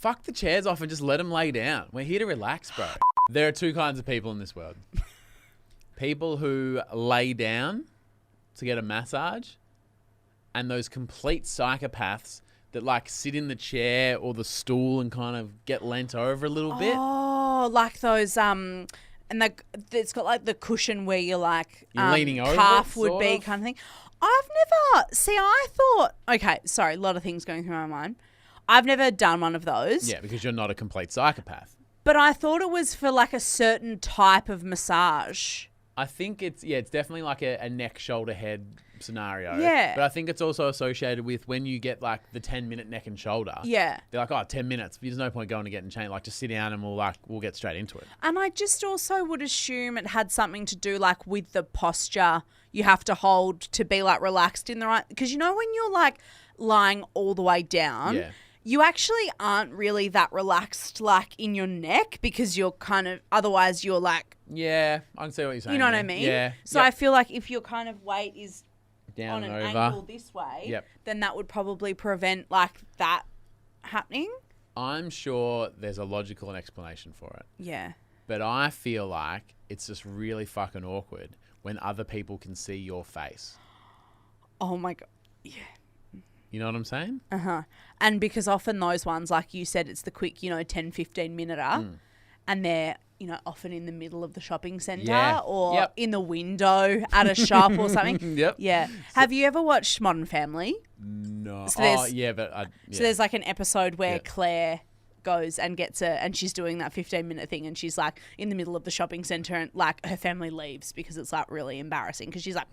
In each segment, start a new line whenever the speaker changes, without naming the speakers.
fuck the chairs off and just let them lay down. We're here to relax, bro. There are two kinds of people in this world. People who lay down to get a massage, and those complete psychopaths that like sit in the chair or the stool and kind of get leant over a little bit.
Oh, like those and it's got like the cushion where you're like
You're leaning over
calf
it,
would
sort
be
of?
kind of thing. I thought, okay, sorry, a lot of things going through my mind. I've never done one of those.
Yeah, because you're not a complete psychopath.
But I thought it was for like a certain type of massage.
I think it's definitely like a neck, shoulder, head scenario.
Yeah.
But I think it's also associated with when you get like the 10-minute neck and shoulder.
Yeah.
They're like, 10 minutes. There's no point going to getting changed. Like, just sit down and we'll get straight into it.
And I just also would assume it had something to do like with the posture you have to hold to be like relaxed in the right, because you know when you're like lying all the way down,
Yeah.
you actually aren't really that relaxed like in your neck, because you're kind of, otherwise you're like,
Yeah, I can see what you're saying.
you know what
there.
I mean?
Yeah.
So I feel like if your kind of weight is
down
on
and
an
over.
angle this way, then that would probably prevent like that happening.
I'm sure there's a logical explanation for it.
Yeah.
But I feel like it's just really fucking awkward when other people can see your face.
Oh my God. Yeah.
You know what I'm saying?
Uh-huh. And because often those ones, like you said, it's the quick, 10, 15 minute and they're, often in the middle of the shopping centre or in the window at a shop or something.
Yep.
Yeah. Have you ever watched Modern Family?
No.
So
So
there's like an episode where Claire goes and gets and she's doing that 15-minute thing, and she's like in the middle of the shopping centre, and like her family leaves because it's like really embarrassing, because she's like,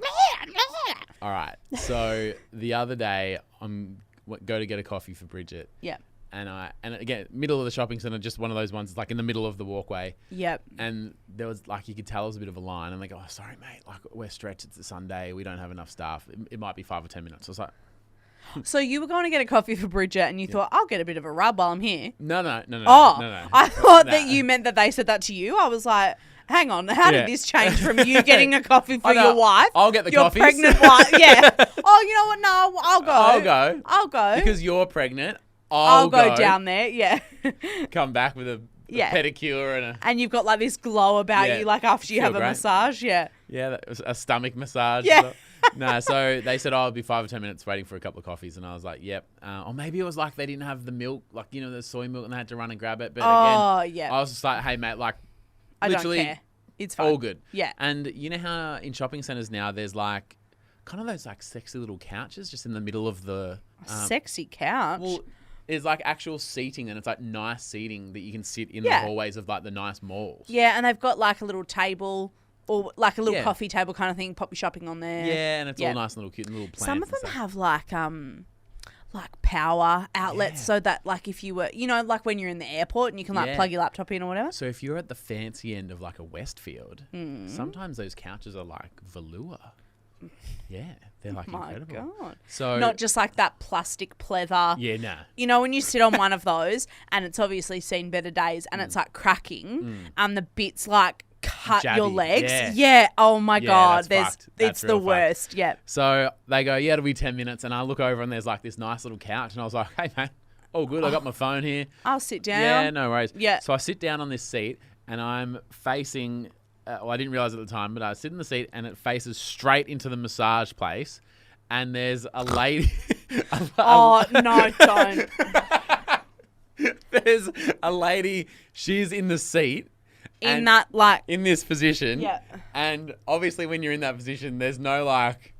All right. So the other day, go to get a coffee for Bridget.
yeah.
And again, middle of the shopping centre, just one of those ones, like in the middle of the walkway.
Yep.
And there was like, you could tell there was a bit of a line, and they go, sorry, mate, like we're stretched. It's a Sunday. We don't have enough staff. It might be 5 or 10 minutes. I was like,
So you were going to get a coffee for Bridget, and you thought, I'll get a bit of a rub while I'm here.
No.
Oh, I thought that you meant that they said that to you. I was like, hang on, how did this change from you getting a coffee for your wife?
I'll get the
your
coffees.
pregnant wife. Yeah. Oh, you know what? No, I'll go.
Because you're pregnant.
I'll go down there. Yeah.
Come back with a pedicure
and you've got like this glow about you, like after you have a massage. Yeah.
Yeah, that was a stomach massage.
Yeah.
No, so they said, it'll be 5 or 10 minutes waiting for a couple of coffees. And I was like, yep. Or maybe it was like they didn't have the milk, like, the soy milk, and they had to run and grab it. But again, I was just like, hey, mate, like,
I
literally
don't care. It's fine.
all good.
Yeah.
And you know how in shopping centres now there's like kind of those like sexy little couches just in the middle of the...
sexy couch?
Well, there's like actual seating, and it's like nice seating that you can sit in the hallways of like the nice malls.
Yeah, and they've got like a little table or like a little coffee table kind of thing, pop your shopping on there.
Yeah, and it's all nice and little cute and little plants.
Some of them have like power outlets, so that like if you were, like when you're in the airport and you can like plug your laptop in or whatever.
So if you're at the fancy end of like a Westfield, sometimes those couches are like velour. Yeah, they're like incredible.
God.
So
not just like that plastic pleather.
Yeah, nah.
You know, when you sit on one of those and it's obviously seen better days and it's like cracking and the bits like cut your legs. Yeah. Oh my God. It's the worst.
Fucked.
Yeah.
So they go, it'll be 10 minutes. And I look over and there's like this nice little couch. And I was like, hey, man, all good. I got my phone here.
I'll sit down.
Yeah, no worries.
Yeah.
So I sit down on this seat and I'm facing... I didn't realize at the time, but I sit in the seat and it faces straight into the massage place. And there's a lady.
No, don't.
There's a lady. She's in the seat.
In
this position.
Yeah.
And obviously, when you're in that position, there's no like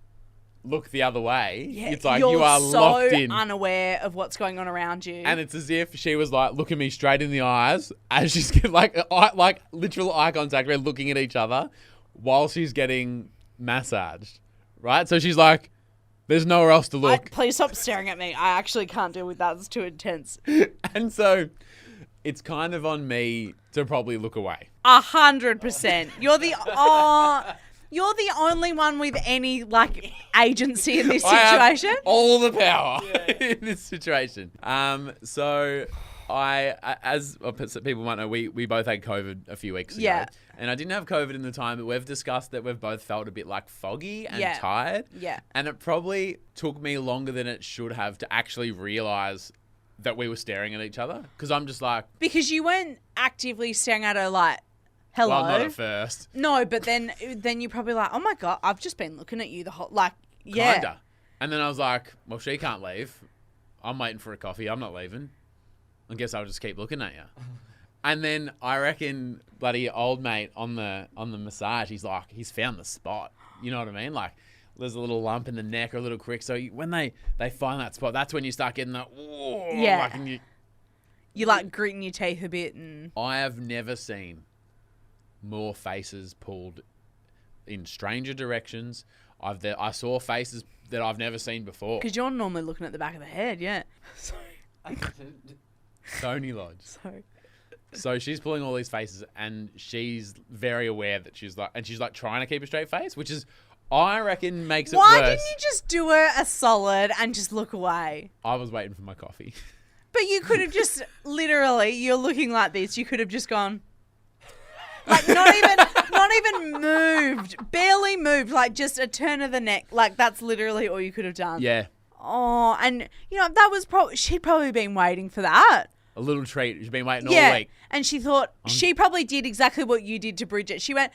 look the other way.
Yeah,
it's like you are
so
locked in,
unaware of what's going on around you.
And it's as if she was like looking me straight in the eyes as she's getting like literal eye contact. We're looking at each other while she's getting massaged, right? So she's like, "There's nowhere else to look."
Please stop staring at me. I actually can't deal with that. It's too intense.
And so it's kind of on me to probably look away.
100%. You're the only one with any like agency in this situation.
I have all the power in this situation. So as people might know, we both had COVID a few weeks ago.
Yeah.
And I didn't have COVID in the time, but we've discussed that we've both felt a bit like foggy and tired.
Yeah.
And it probably took me longer than it should have to actually realise that we were staring at each other. Because I'm just like...
Because you weren't actively staring at her like, hello.
Well, not at first.
No, but then you're probably like, oh my God, I've just been looking at you the whole... Like, yeah.
Kinda. And then I was like, well, she can't leave. I'm waiting for a coffee. I'm not leaving. I guess I'll just keep looking at you. And then I reckon bloody old mate on the massage, he's like, he's found the spot. You know what I mean? Like, there's a little lump in the neck or a little crick. So when they find that spot, that's when you start getting that, whoa.
Yeah.
Like, and
you like gritting your teeth a bit. And
I have never seen more faces pulled in stranger directions. I saw faces that I've never seen before.
Because you're normally looking at the back of the head, yeah. Sorry.
Toni Lodge.
Sorry.
So she's pulling all these faces, and she's very aware that she's like trying to keep a straight face, which is, I reckon, makes it worse.
Why didn't you just do her a solid and just look away?
I was waiting for my coffee.
But you could have just literally, you're looking like this. You could have just gone, like not even moved, barely moved, like just a turn of the neck. Like that's literally all you could have done.
Yeah.
Oh, and you know that was she'd probably been waiting for that.
A little treat. She's been waiting all week.
And she thought she probably did exactly what you did to Bridget. She went,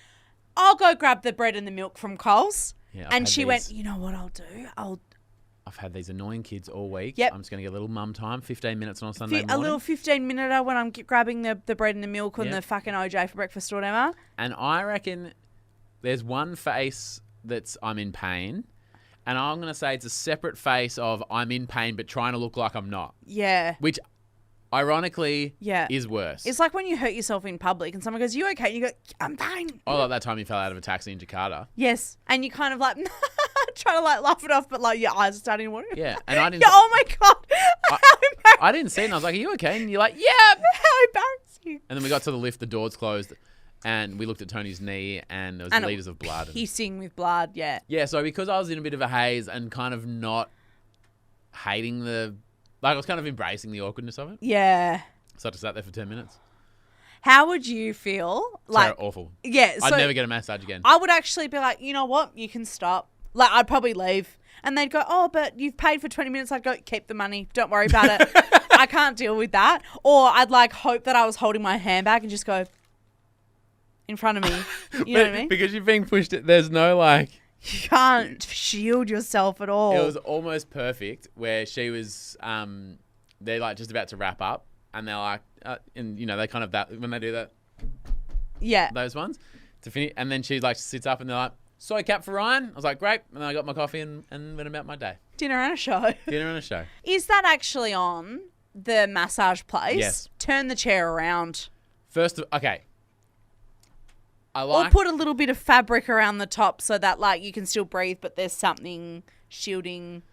I'll go grab the bread and the milk from Coles.
Yeah,
and she went, you know what I'll do?
I've had these annoying kids all week.
Yep.
I'm just going to get a little mum time, 15 minutes on a Sunday morning.
A little 15-minute when I'm grabbing the bread and the milk and the fucking OJ for breakfast or whatever.
And I reckon there's one face that's I'm in pain. And I'm going to say it's a separate face of I'm in pain but trying to look like I'm not.
Yeah.
Which... ironically, is worse.
It's like when you hurt yourself in public and someone goes, you okay? And you go, I'm fine.
Oh, like that time you fell out of a taxi in Jakarta.
Yes. And you kind of like, try to like laugh it off, but like your eyes are starting to water.
Yeah. And I didn't.
Yeah, oh my God. How embarrassing.
I didn't see it and I was like, are you okay? And you're like, yeah.
How embarrassing.
And then we got to the lift, the doors closed, and we looked at Tony's knee and there was liters of blood.
Hissing with blood, yeah.
Yeah, so because I was in a bit of a haze and kind of not hating I was kind of embracing the awkwardness of it.
Yeah.
So I just sat there for 10 minutes.
How would you feel? Like
awful.
Yeah. So
I'd never get a massage again.
I would actually be like, you know what? You can stop. Like, I'd probably leave. And they'd go, oh, but you've paid for 20 minutes. I'd go, keep the money. Don't worry about it. I can't deal with that. Or I'd like hope that I was holding my handbag and just go in front of me. You know what I mean?
Because you're being pushed. There's no like...
You can't shield yourself at all.
It was almost perfect where she was, they're like just about to wrap up and they're like, and you know, they kind of, when they do that.
Yeah.
Those ones to finish. And then she like sits up and they're like, soy cap for Ryan. I was like, great. And then I got my coffee and went about my day.
Dinner and a show.
Dinner and a show.
Is that actually on the massage place?
Yes.
Turn the chair around.
Okay.
Or put a little bit of fabric around the top so that like you can still breathe, but there's something shielding.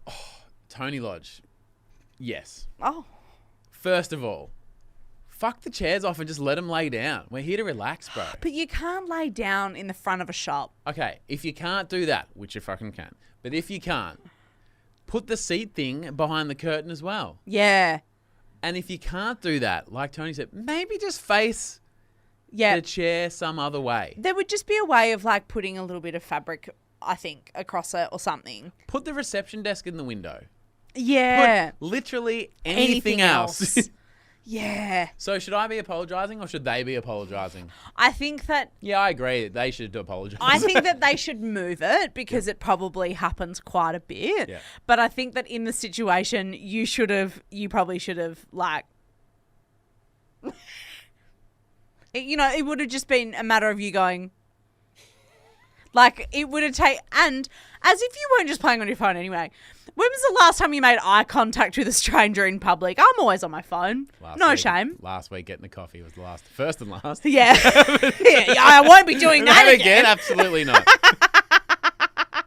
Oh, Toni Lodge. Yes.
Oh.
First of all, fuck the chairs off and just let them lay down. We're here to relax, bro.
But you can't lay down in the front of a shop.
Okay, if you can't do that, which you fucking can, but if you can't, put the seat thing behind the curtain as well.
Yeah.
And if you can't do that, like Toni said, maybe just face the chair some other way.
There would just be a way of like putting a little bit of fabric, I think, across it or something.
Put the reception desk in the window.
Yeah.
Put literally anything else.
Yeah.
So should I be apologising or should they be apologising?
I think that...
Yeah, I agree. They should apologise.
I think that they should move it because it probably happens quite a bit.
Yeah.
But I think that in the situation, you probably should have like... You know, it would have just been a matter of you going, like, it would have taken, and as if you weren't just playing on your phone anyway. When was the last time you made eye contact with a stranger in public? I'm always on my phone. Shame.
Last week getting the coffee was first and last.
Yeah. Yeah, I won't be doing that again.
Absolutely not.